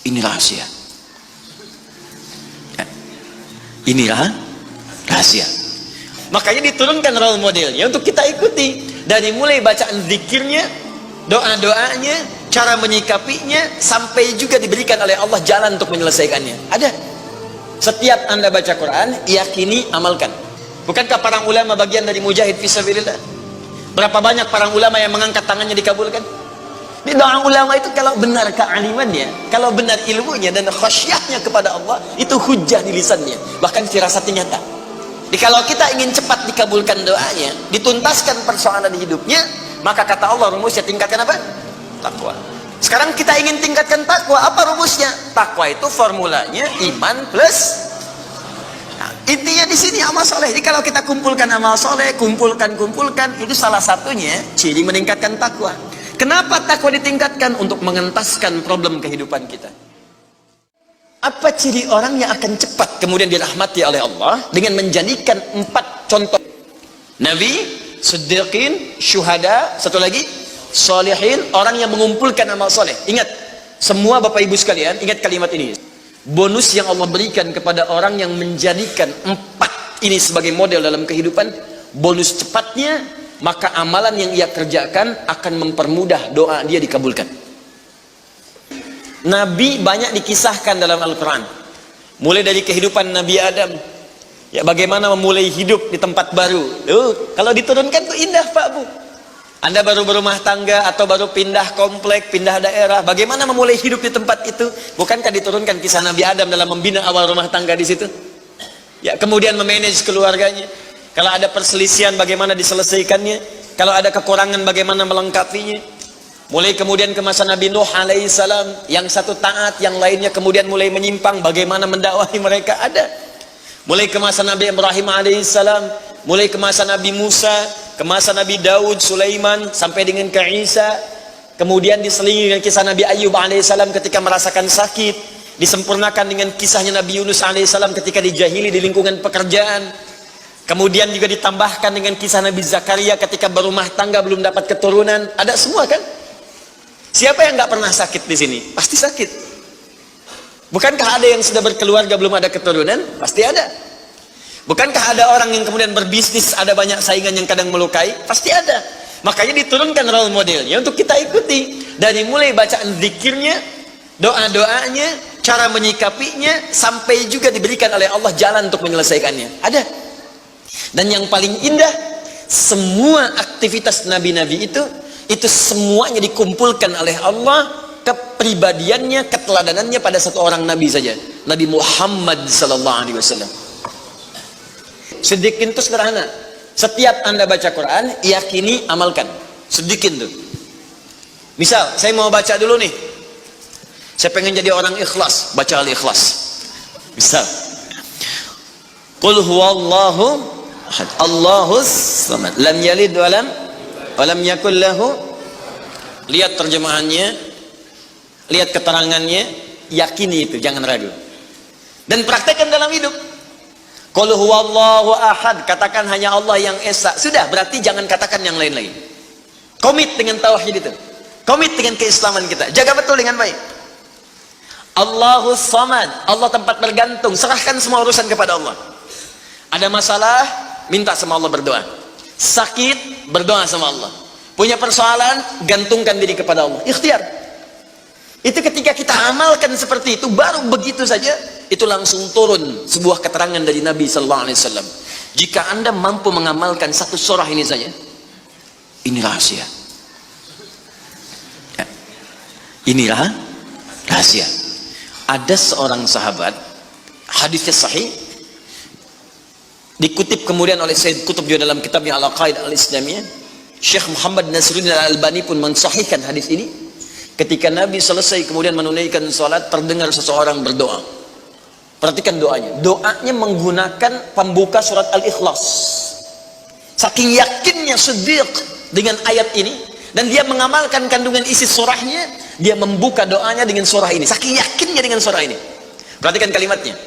Ini rahasia. Ya. Inilah rahasia. Makanya diturunkan role modelnya untuk kita ikuti. Dari mulai bacaan zikirnya, doa-doanya, cara menyikapinya, sampai juga diberikan oleh Allah jalan untuk menyelesaikannya. Ada. Setiap Anda baca Quran, yakini, amalkan. Bukankah para ulama bagian dari mujahid fisabilillah? Berapa banyak para ulama yang mengangkat tangannya dikabulkan? Di doa ulama itu kalau benar kealimannya, kalau benar ilmunya dan khasyahnya kepada Allah, itu hujah di lisannya, bahkan firasatnya nyata. Jadi kalau kita ingin cepat dikabulkan doanya, dituntaskan persoalan hidupnya, maka kata Allah rumusnya tingkatkan apa? Takwa. Sekarang kita ingin tingkatkan takwa, apa rumusnya? Takwa itu formulanya iman plus. Nah, intinya di sini amal soleh. Jadi kalau kita kumpulkan amal soleh, kumpulkan, itu salah satunya ciri meningkatkan takwa. Kenapa takwa ditingkatkan? Untuk mengentaskan problem kehidupan kita. Apa ciri orang yang akan cepat kemudian dirahmati oleh Allah? Dengan menjadikan 4 contoh. Nabi, siddiqin, syuhada, satu lagi solihin, orang yang mengumpulkan amal soleh. Ingat, semua bapak ibu sekalian, ingat kalimat ini. Bonus yang Allah berikan kepada orang yang menjadikan 4 ini sebagai model dalam kehidupan, bonus cepatnya, maka amalan yang ia kerjakan akan mempermudah doa dia dikabulkan. Nabi banyak dikisahkan dalam Al-Quran, mulai dari kehidupan Nabi Adam, ya bagaimana memulai hidup di tempat baru. Kalau diturunkan tuh indah Pak Bu. Anda baru berumah tangga atau baru pindah komplek, pindah daerah, bagaimana memulai hidup di tempat itu? Bukankah diturunkan kisah Nabi Adam dalam membina awal rumah tangga di situ? Ya, kemudian memanage keluarganya. Kalau ada perselisihan bagaimana diselesaikannya? Kalau ada kekurangan bagaimana melengkapinya? Mulai kemudian ke masa Nabi Nuh alaihissalam, yang satu taat, yang lainnya kemudian mulai menyimpang, bagaimana mendakwahi mereka? Ada. Mulai ke masa Nabi Ibrahim alaihissalam, mulai ke masa Nabi Musa, ke masa Nabi Daud, Sulaiman, sampai dengan ke Isa. Kemudian diselingi dengan kisah Nabi Ayub alaihissalam ketika merasakan sakit, disempurnakan dengan kisahnya Nabi Yunus alaihissalam ketika dijahili di lingkungan pekerjaan. Kemudian juga ditambahkan dengan kisah Nabi Zakaria ketika berumah tangga belum dapat keturunan. Ada semua kan? Siapa yang nggak pernah sakit di sini? Pasti sakit. Bukankah ada yang sudah berkeluarga belum ada keturunan? Pasti ada. Bukankah ada orang yang kemudian berbisnis ada banyak saingan yang kadang melukai? Pasti ada. Makanya diturunkan role modelnya untuk kita ikuti. Dari mulai bacaan zikirnya, doa-doanya, cara menyikapinya, sampai juga diberikan oleh Allah jalan untuk menyelesaikannya. Ada. Dan yang paling indah, semua aktivitas nabi-nabi itu semuanya dikumpulkan oleh Allah, kepribadiannya, keteladanannya pada satu orang nabi saja, Nabi Muhammad sallallahu alaihi wasallam. Sedikit itu sederhana. Setiap Anda baca Quran, yakini, amalkan. Sedikit tuh. Misal, saya mau baca dulu nih. Saya pengen jadi orang ikhlas, baca Al-Ikhlas. Misal, Qul huwallahu ahad, Allahus samad, lam yalid walam yakul lahu. Lihat terjemahannya, lihat keterangannya, yakini itu, jangan ragu. Dan praktekkan dalam hidup. Qul huwallahu ahad, katakan hanya Allah yang esa. Sudah, berarti jangan katakan yang lain-lain. Komit dengan tauhid itu. Komit dengan keislaman kita. Jaga betul dengan baik. Allahus samad, Allah tempat bergantung. Serahkan semua urusan kepada Allah. Ada masalah, minta sama Allah, berdoa. Sakit, berdoa sama Allah. Punya persoalan, gantungkan diri kepada Allah. Ikhtiar. Itu ketika kita amalkan seperti itu, baru begitu saja, itu langsung turun sebuah keterangan dari Nabi sallallahu alaihi wasallam. Jika Anda mampu mengamalkan satu surah ini saja, ini rahasia. Ya. Inilah rahasia. Ada seorang sahabat, hadisnya sahih, dikutip kemudian oleh Sayyid Qutb juga dalam kitabnya Al-Aqaidah Al-Islamiyah. Syekh Muhammad Nasruddin Al-Albani pun mensahihkan hadis ini. Ketika Nabi selesai kemudian menunaikan salat, terdengar seseorang berdoa. Perhatikan doanya. Doanya menggunakan pembuka surat Al-Ikhlas. Saking yakinnya Siddiq dengan ayat ini, dan dia mengamalkan kandungan isi surahnya, dia membuka doanya dengan surah ini. Saking yakinnya dengan surah ini. Perhatikan kalimatnya.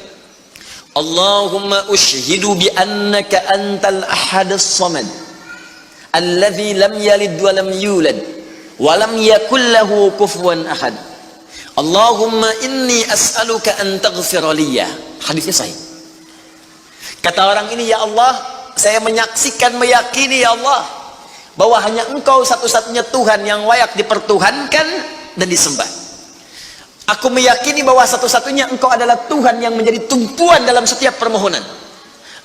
Allahumma ushhidu bi annaka antal ahadus samad alladzi lam yalid wa lam yulad wa lam yakul lahu kufuwan ahad. Allahumma inni as'aluka an taghfira liya. Hadisnya sahih. Kata orang ini, ya Allah, saya menyaksikan, meyakini ya Allah, bahwa hanya Engkau satu-satunya Tuhan yang layak dipertuhankan dan disembah. Aku meyakini bahwa satu-satunya Engkau adalah Tuhan yang menjadi tumpuan dalam setiap permohonan.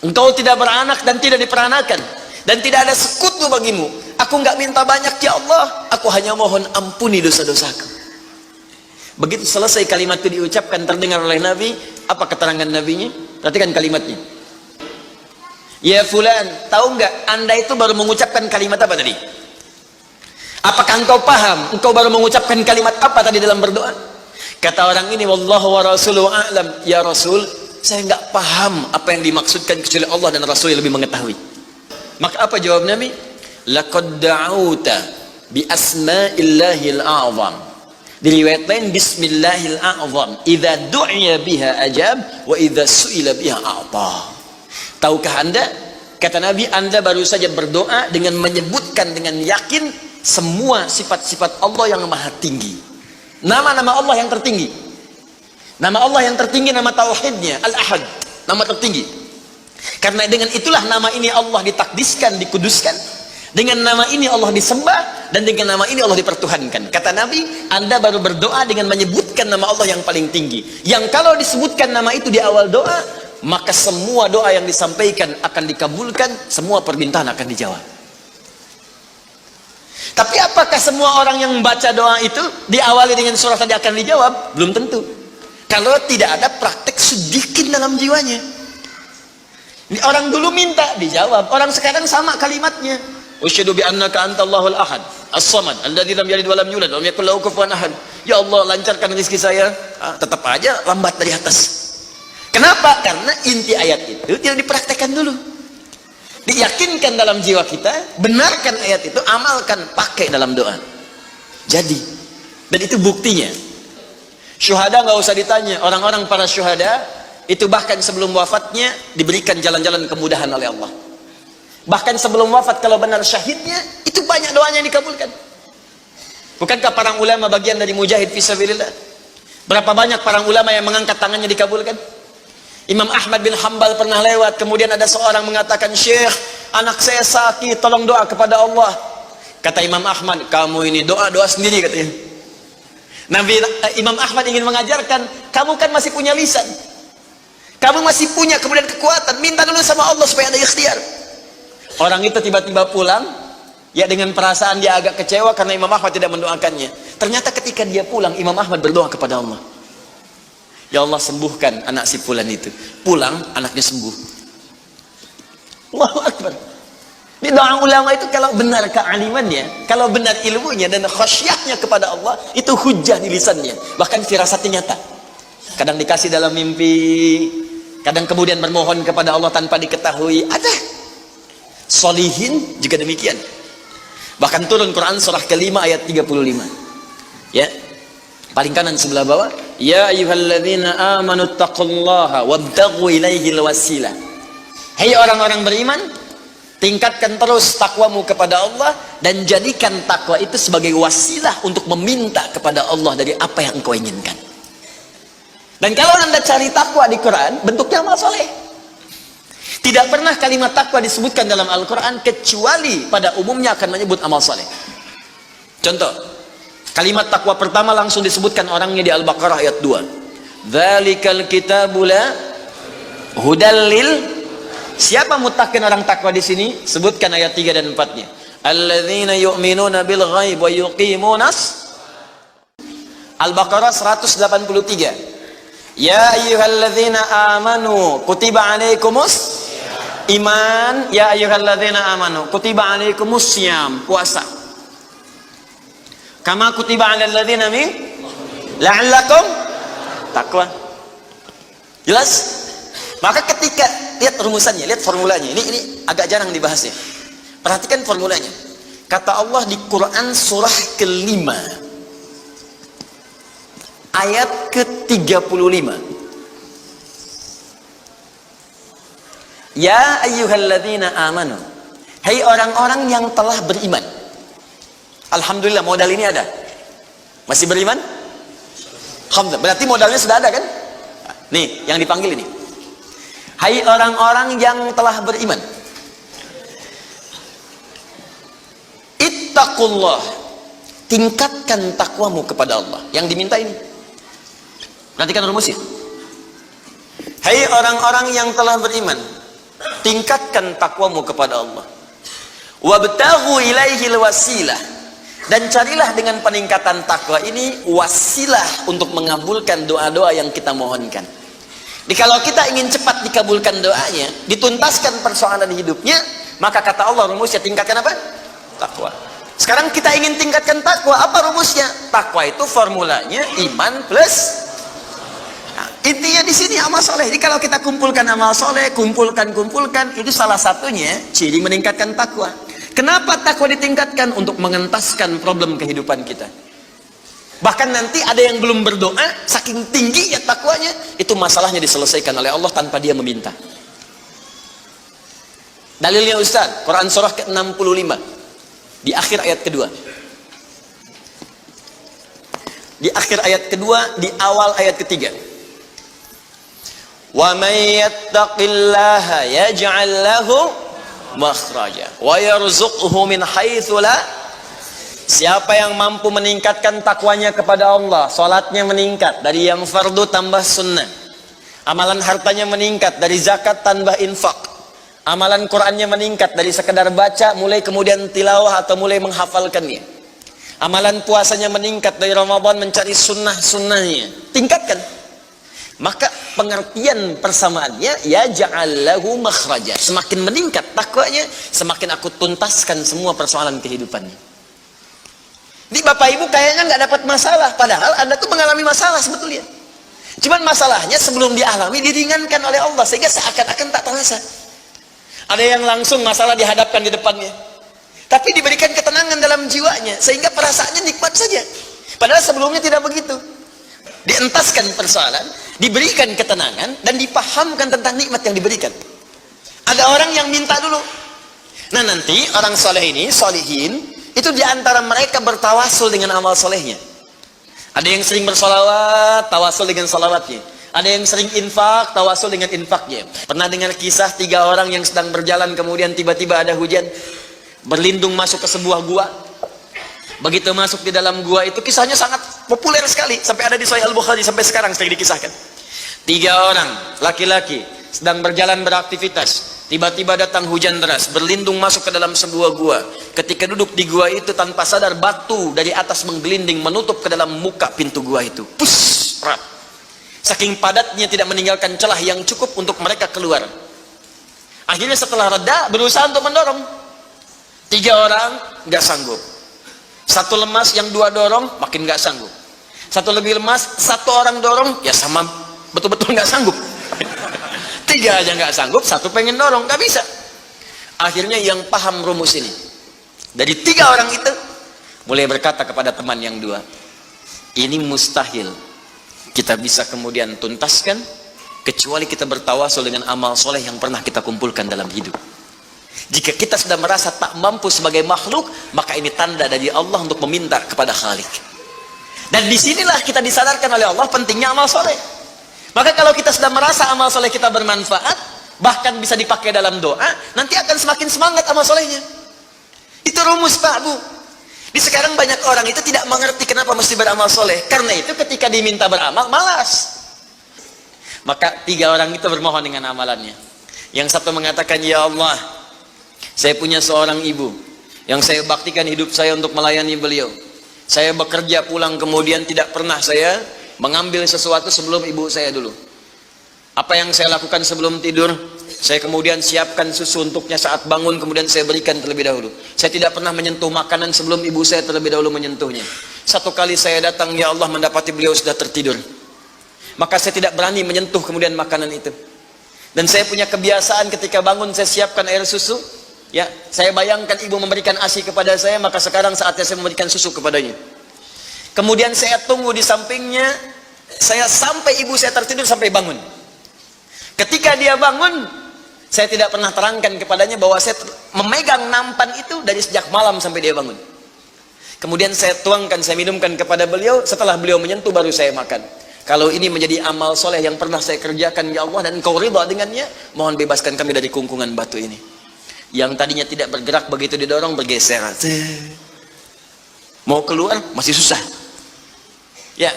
Engkau tidak beranak dan tidak diperanakan, dan tidak ada sekutu bagimu. Aku nggak minta banyak ya Allah, aku hanya mohon ampuni dosa-dosaku. Begitu selesai kalimat itu diucapkan, terdengar oleh Nabi. Apa keterangan Nabinya? Perhatikan kalimatnya. Ya fulan, tahu nggak Anda itu baru mengucapkan kalimat apa tadi? Apakah engkau paham engkau baru mengucapkan kalimat apa tadi dalam berdoa? Kata orang ini, wallahu wa rasuluhu a'lam. Ya Rasul, saya nggak paham apa yang dimaksudkan kecuali Allah dan Rasul yang lebih mengetahui. Maka apa jawab Nabi? Laqad da'auta bi asma'illahil a'zam. Diriwayatkan bismillahil a'zam. Idza du'iya biha ajab wa idza su'ila biha a'ta. Tahukah Anda, kata Nabi, Anda baru saja berdoa dengan menyebutkan dengan yakin semua sifat-sifat Allah yang maha tinggi, nama-nama Allah yang tertinggi. Nama Allah yang tertinggi, nama tauhidnya Al-Ahad, nama tertinggi. Karena dengan itulah nama ini Allah ditakdiskan, dikuduskan. Dengan nama ini Allah disembah, dan dengan nama ini Allah dipertuhankan. Kata Nabi, Anda baru berdoa dengan menyebutkan nama Allah yang paling tinggi, yang kalau disebutkan nama itu di awal doa, maka semua doa yang disampaikan akan dikabulkan, semua permintaan akan dijawab. Tapi apakah semua orang yang membaca doa itu diawali dengan surah tadi akan dijawab? Belum tentu. Kalau tidak ada praktek sedikit dalam jiwanya. Ini orang dulu minta dijawab, orang sekarang sama kalimatnya. Usyhadu bi annaka antallahul ahad, as-samad, alladzi lam yalid wa lam yulad wa lam yakul lahu kufuwan ahad. Ya Allah, lancarkan rezeki saya. Tetap aja lambat dari atas. Kenapa? Karena inti ayat itu tidak dipraktekkan dulu. Diyakinkan dalam jiwa kita, benarkan ayat itu, amalkan, pakai dalam doa. Jadi, dan itu buktinya. Syuhada nggak usah ditanya. Orang-orang para syuhada itu bahkan sebelum wafatnya diberikan jalan-jalan kemudahan oleh Allah. Bahkan sebelum wafat, kalau benar syahidnya, itu banyak doanya yang dikabulkan. Bukankah para ulama bagian dari mujahid fisabilillah? Berapa banyak para ulama yang mengangkat tangannya dikabulkan? Imam Ahmad bin Hanbal pernah lewat, kemudian ada seorang mengatakan, Syekh, anak saya sakit, tolong doa kepada Allah. Kata Imam Ahmad, kamu ini doa-doa sendiri, katanya. Imam Ahmad ingin mengajarkan, kamu kan masih punya lisan, kamu masih punya kemudian kekuatan, minta dulu sama Allah supaya ada ikhtiar. Orang itu tiba-tiba pulang, ya dengan perasaan dia agak kecewa karena Imam Ahmad tidak mendoakannya. Ternyata ketika dia pulang, Imam Ahmad berdoa kepada Allah. Ya Allah, sembuhkan anak si fulan itu. Pulang, anaknya sembuh. Allahu Akbar. Ini doa ulama itu kalau benar kealimannya, kalau benar ilmunya dan khasyahnya kepada Allah, itu hujah di lisannya. Bahkan firasatnya nyata. Kadang dikasih dalam mimpi, kadang kemudian bermohon kepada Allah tanpa diketahui. Ada. Solihin juga demikian. Bahkan turun Quran surah kelima ayat 35. Ya. Paling kanan sebelah bawah, ya ayyuhalladzina amanu taqullaha wabtaghu ilaihil wasilah. Hai orang-orang beriman, tingkatkan terus takwamu kepada Allah dan jadikan takwa itu sebagai wasilah untuk meminta kepada Allah dari apa yang engkau inginkan. Dan kalau Anda cari takwa di Quran, bentuknya amal soleh. Tidak pernah kalimat takwa disebutkan dalam Al-Quran kecuali pada umumnya akan menyebut amal soleh. Contoh, kalimat takwa pertama langsung disebutkan orangnya di Al-Baqarah ayat 2. Dzalikal kitabul la hudal lil. Siapa muttaqin orang takwa di sini? Sebutkan ayat 3 dan 4-nya. Alladzina yu'minuna bil ghaib wa yuqimunas. Al-Baqarah 183. Ya ayyuhalladzina amanu kutiba alaikumus iman. Ya ayyuhalladzina amanu kutiba alaikumus syiyam, puasa. Kama kutiba 'alal ladzina min la'allakum taqwa. Jelas? Maka ketika lihat rumusannya, lihat formulanya. Ini agak jarang dibahas ya. Perhatikan formulanya. Kata Allah di Quran surah kelima ayat ke-35. Ya ayyuhalladzina amanu. Hai orang-orang yang telah beriman. Alhamdulillah modal ini ada. Masih beriman? Hamzah. Berarti modalnya sudah ada kan? Nih, yang dipanggil ini. Hai orang-orang yang telah beriman. Ittaqullah. Tingkatkan takwamu kepada Allah. Yang diminta ini. Perhatikan rumusnya. Hai orang-orang yang telah beriman, tingkatkan takwamu kepada Allah. Wabtaghu ilaihil wasilah, dan carilah dengan peningkatan takwa ini wasilah untuk mengabulkan doa-doa yang kita mohonkan. Jadi kalau kita ingin cepat dikabulkan doanya, dituntaskan persoalan hidupnya, maka kata Allah rumusnya tingkatkan apa? Takwa. Sekarang kita ingin tingkatkan takwa, apa rumusnya? Takwa itu formulanya iman plus. Nah, intinya di sini amal soleh. Jadi kalau kita kumpulkan amal soleh, kumpulkan, itu salah satunya ciri meningkatkan takwa. Kenapa takwa ditingkatkan? Untuk mengentaskan problem kehidupan kita. Bahkan nanti ada yang belum berdoa, saking tinggi ya takwanya, itu masalahnya diselesaikan oleh Allah tanpa dia meminta. Dalilnya Ustaz, Quran surah ke-65 di akhir ayat kedua. Di akhir ayat kedua, di awal ayat ketiga. Wa may yattaqillaha yaj'al lahu makhraja wa yarzuqhu min haitsu la. Siapa yang mampu meningkatkan takwanya kepada Allah, salatnya meningkat dari yang fardu tambah sunnah, amalan hartanya meningkat dari zakat tambah infak, amalan Qur'annya meningkat dari sekedar baca mulai kemudian tilawah atau mulai menghafalkannya, amalan puasanya meningkat dari Ramadan mencari sunnah-sunnahnya, tingkatkan. Maka pengertian persamaannya ya ja'allahu makhraja. Semakin meningkat takwanya, semakin aku tuntaskan semua persoalan kehidupannya. Di Bapak Ibu kayaknya nggak dapat masalah, padahal Anda tuh mengalami masalah sebetulnya. Cuman masalahnya sebelum dialami diringankan oleh Allah sehingga seakan-akan tak terasa. Ada yang langsung masalah dihadapkan di depannya, tapi diberikan ketenangan dalam jiwanya sehingga perasaannya nikmat saja. Padahal sebelumnya tidak begitu. Dientaskan persoalan, diberikan ketenangan, dan dipahamkan tentang nikmat yang diberikan. Ada orang yang minta dulu. Nah nanti orang soleh ini, solihin, itu diantara mereka bertawasul dengan amal solehnya. Ada yang sering bersolawat, tawasul dengan solawatnya. Ada yang sering infak, tawasul dengan infaknya. Pernah dengar kisah 3 orang yang sedang berjalan, kemudian tiba-tiba ada hujan, berlindung masuk ke sebuah gua. Begitu masuk di dalam gua itu, kisahnya sangat populer sekali, sampai ada di Sahih Al-Bukhari, sampai sekarang sering dikisahkan. 3 orang laki-laki sedang berjalan beraktivitas, tiba-tiba datang hujan deras, berlindung masuk ke dalam sebuah gua. Ketika duduk di gua itu, tanpa sadar batu dari atas menggelinding menutup ke dalam muka pintu gua itu. Pus, rap. Saking padatnya tidak meninggalkan celah yang cukup untuk mereka keluar. Akhirnya setelah reda, berusaha untuk mendorong. 3 orang nggak sanggup. 1 lemas, yang 2 dorong makin nggak sanggup. 1 lebih lemas, 1 orang dorong ya sama betul-betul nggak sanggup. 3 aja nggak sanggup, 1 pengen dorong, nggak bisa. Akhirnya yang paham rumus ini dari 3 orang itu mulai berkata kepada teman yang 2, ini mustahil kita bisa kemudian tuntaskan kecuali kita bertawasul dengan amal soleh yang pernah kita kumpulkan dalam hidup. Jika kita sudah merasa tak mampu sebagai makhluk, maka ini tanda dari Allah untuk meminta kepada Khalik. Dan disinilah kita disadarkan oleh Allah pentingnya amal soleh. Maka kalau kita sudah merasa amal soleh kita bermanfaat, bahkan bisa dipakai dalam doa, nanti akan semakin semangat amal solehnya. Itu rumus Pak Bu. Di sekarang banyak orang itu tidak mengerti kenapa mesti beramal soleh. Karena itu ketika diminta beramal, malas. Maka 3 orang itu bermohon dengan amalannya. Yang satu mengatakan, ya Allah, saya punya seorang ibu yang saya baktikan hidup saya untuk melayani beliau. Saya bekerja pulang kemudian tidak pernah saya mengambil sesuatu sebelum ibu saya dulu. Apa yang saya lakukan sebelum tidur, saya kemudian siapkan susu untuknya saat bangun, kemudian saya berikan terlebih dahulu. Saya tidak pernah menyentuh makanan sebelum ibu saya terlebih dahulu menyentuhnya. Satu kali saya datang, ya Allah, mendapati beliau sudah tertidur. Maka saya tidak berani menyentuh kemudian makanan itu. Dan saya punya kebiasaan ketika bangun saya siapkan air susu. Ya, saya bayangkan ibu memberikan ASI kepada saya, maka sekarang saatnya saya memberikan susu kepadanya. Kemudian saya tunggu di sampingnya, saya sampai ibu saya tertidur sampai bangun. Ketika dia bangun, saya tidak pernah terangkan kepadanya bahwa saya memegang nampan itu dari sejak malam sampai dia bangun. Kemudian saya tuangkan, saya minumkan kepada beliau, setelah beliau menyentuh baru saya makan. Kalau ini menjadi amal soleh yang pernah saya kerjakan ya Allah dan Engkau ridha dengannya, mohon bebaskan kami dari kungkungan batu ini. Yang tadinya tidak bergerak, begitu didorong bergeser. Mau keluar masih susah. Ya,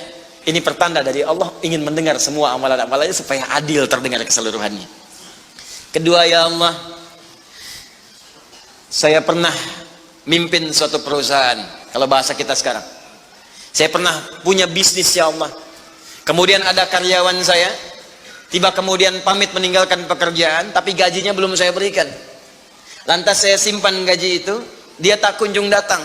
ini pertanda dari Allah ingin mendengar semua amalan-amalannya supaya adil terdengar keseluruhannya. Kedua, ya Allah, saya pernah mimpin suatu perusahaan, kalau bahasa kita sekarang. Saya pernah punya bisnis ya Allah. Kemudian ada karyawan saya, tiba kemudian pamit meninggalkan pekerjaan, tapi gajinya belum saya berikan. Lantas saya simpan gaji itu, dia tak kunjung datang.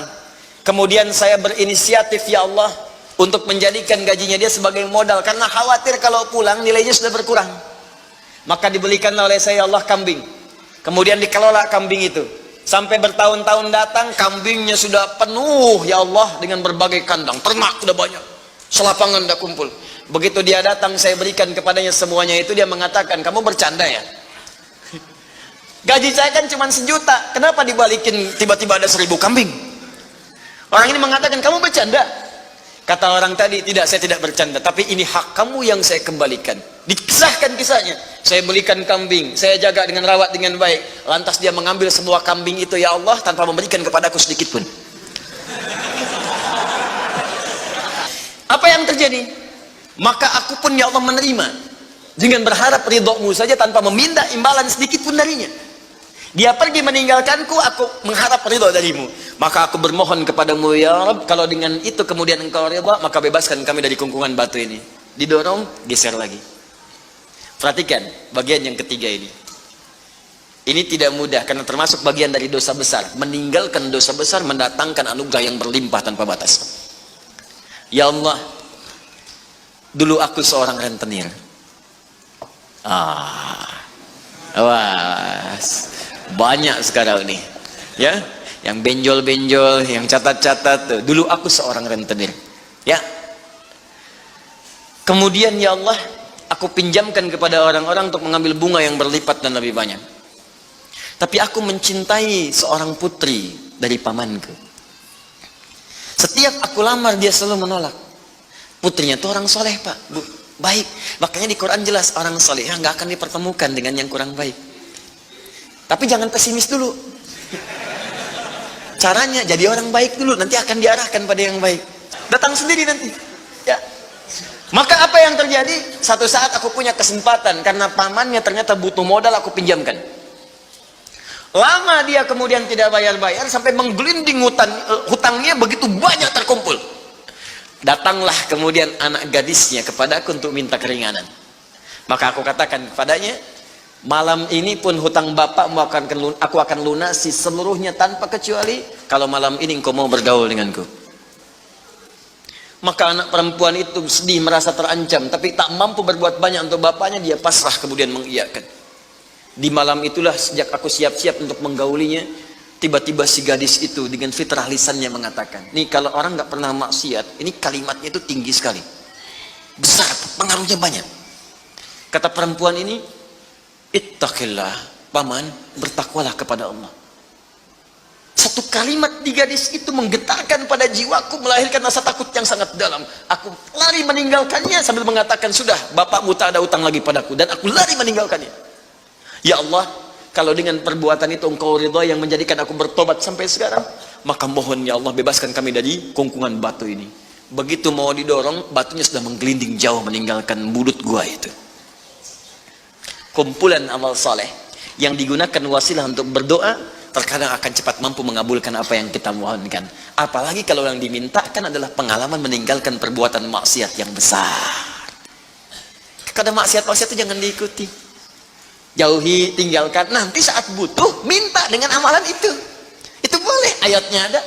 Kemudian saya berinisiatif ya Allah untuk menjadikan gajinya dia sebagai modal, karena khawatir kalau pulang nilainya sudah berkurang. Maka dibelikanlah oleh saya Allah kambing. Kemudian dikelola kambing itu. Sampai bertahun-tahun datang, kambingnya sudah penuh ya Allah dengan berbagai kandang. Ternak sudah banyak. Selapangan sudah kumpul. Begitu dia datang, saya berikan kepadanya semuanya itu, dia mengatakan, kamu bercanda ya? Gaji saya kan cuma 1 juta. Kenapa dibalikin tiba-tiba ada 1000 kambing? Orang ini mengatakan, kamu bercanda? Kata orang tadi, tidak, saya tidak bercanda, tapi ini hak kamu yang saya kembalikan. Dikisahkan kisahnya. Saya belikan kambing, saya jaga dengan rawat dengan baik. Lantas dia mengambil semua kambing itu ya Allah tanpa memberikan kepadaku sedikit pun. Apa yang terjadi? Maka aku pun ya Allah menerima dengan berharap ridhomu saja tanpa meminta imbalan sedikit pun darinya. Dia pergi meninggalkanku, aku mengharap ridho darimu. Maka aku bermohon kepadamu ya Rabb, kalau dengan itu kemudian engkau ridha, maka bebaskan kami dari kungkungan batu ini. Didorong, geser lagi. Perhatikan bagian yang ketiga ini. Ini tidak mudah karena termasuk bagian dari dosa besar. Meninggalkan dosa besar mendatangkan anugerah yang berlimpah tanpa batas. Ya Allah, dulu aku seorang rentenir. Banyak sekarang nih, ya, yang benjol-benjol, yang catat-catat. Dulu aku seorang rentenir, ya. Kemudian ya Allah, aku pinjamkan kepada orang-orang untuk mengambil bunga yang berlipat dan lebih banyak. Tapi aku mencintai seorang putri dari pamanku. Setiap aku lamar dia selalu menolak. Putrinya itu orang soleh Pak, Bu, baik. Makanya di Quran jelas orang soleh nggak akan dipertemukan dengan yang kurang baik. Tapi jangan pesimis dulu. Caranya jadi orang baik dulu, nanti akan diarahkan pada yang baik. Datang sendiri nanti. Ya. Maka apa yang terjadi? Satu saat aku punya kesempatan karena pamannya ternyata butuh modal, aku pinjamkan. Lama dia kemudian tidak bayar-bayar sampai menggelinding hutangnya begitu banyak terkumpul. Datanglah kemudian anak gadisnya kepadaku untuk minta keringanan. Maka aku katakan kepadanya, malam ini pun hutang bapakmu aku akan lunasi seluruhnya tanpa kecuali kalau malam ini engkau mau bergaul denganku. Maka anak perempuan itu sedih, merasa terancam, tapi tak mampu berbuat banyak untuk bapaknya. Dia pasrah kemudian mengiyakan. Di malam itulah sejak aku siap-siap untuk menggaulinya, tiba-tiba si gadis itu dengan fitrah lisannya mengatakan, nih kalau orang nggak pernah maksiat, ini kalimatnya itu tinggi sekali, besar, pengaruhnya banyak. Kata perempuan ini, ittaqillah, paman, bertakwalah kepada Allah. Satu kalimat di gadis itu menggetarkan pada jiwaku, melahirkan rasa takut yang sangat dalam. Aku lari meninggalkannya sambil mengatakan, sudah, bapakmu tak ada utang lagi padaku, dan aku lari meninggalkannya. Ya Allah, kalau dengan perbuatan itu engkau ridha yang menjadikan aku bertobat sampai sekarang, maka mohon ya Allah bebaskan kami dari kungkungan batu ini. Begitu mau didorong, batunya sudah menggelinding jauh meninggalkan mulut gua itu. Kumpulan amal saleh yang digunakan wasilah untuk berdoa terkadang akan cepat mampu mengabulkan apa yang kita mohonkan. Apalagi kalau yang dimintakan adalah pengalaman meninggalkan perbuatan maksiat yang besar. Kadang maksiat-maksiat itu jangan diikuti. Jauhi, tinggalkan. Nanti saat butuh, minta dengan amalan itu. Itu boleh, ayatnya ada.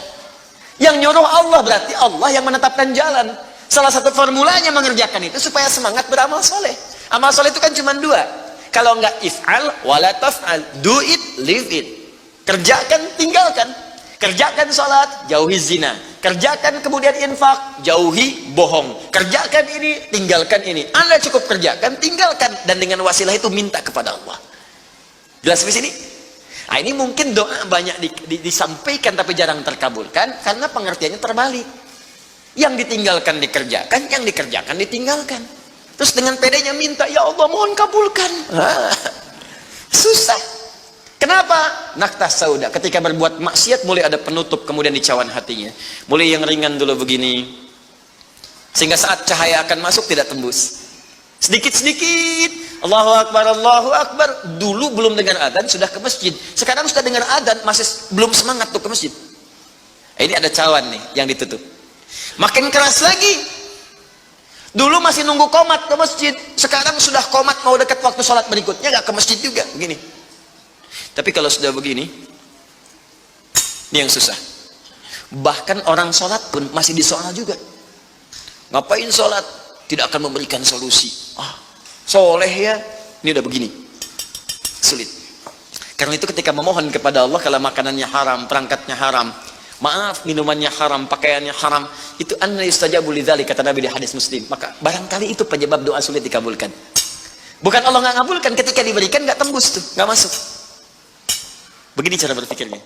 Yang nyuruh Allah berarti Allah yang menetapkan jalan. Salah satu formulanya mengerjakan itu supaya semangat beramal soleh. Amal soleh itu kan cuma 2. Kalau enggak if'al, wala taf'al. Do it, live it. Kerjakan, tinggalkan. Kerjakan sholat, jauhi zina. Kerjakan kemudian infak, jauhi bohong. Kerjakan ini, tinggalkan ini. Anda cukup kerjakan, tinggalkan. Dan dengan wasilah itu minta kepada Allah. Jelas di sini? Nah, ini mungkin doa banyak disampaikan tapi jarang terkabulkan karena pengertiannya terbalik. Yang ditinggalkan dikerjakan, yang dikerjakan ditinggalkan. Terus dengan pedenya minta, ya Allah mohon kabulkan. Susah. Kenapa? Naktah sauda. Ketika berbuat maksiat mulai ada penutup, kemudian di cawan hatinya. Mulai yang ringan dulu begini. Sehingga saat cahaya akan masuk tidak tembus. Sedikit-sedikit. Allahu Akbar, Allahu Akbar. Dulu belum dengar adzan sudah ke masjid. Sekarang sudah dengar adzan masih belum semangat tuh ke masjid. Ini ada cawan nih yang ditutup. Makin keras lagi. Dulu masih nunggu qomat ke masjid. Sekarang sudah qomat mau dekat waktu sholat berikutnya gak ke masjid juga. Begini. Tapi kalau sudah begini, ini yang susah. Bahkan orang sholat pun masih disoal juga. Ngapain sholat? Tidak akan memberikan solusi. Soleh ya, ini udah begini. Sulit. Karena itu ketika memohon kepada Allah, kalau makanannya haram, perangkatnya haram, maaf, minumannya haram, pakaiannya haram, itu anna yustajabu lidzalik, kata Nabi di hadis Muslim. Maka barangkali itu penyebab doa sulit dikabulkan. Bukan Allah nggak ngabulkan, ketika diberikan nggak tembus tuh, nggak masuk. Begini cara berpikirnya.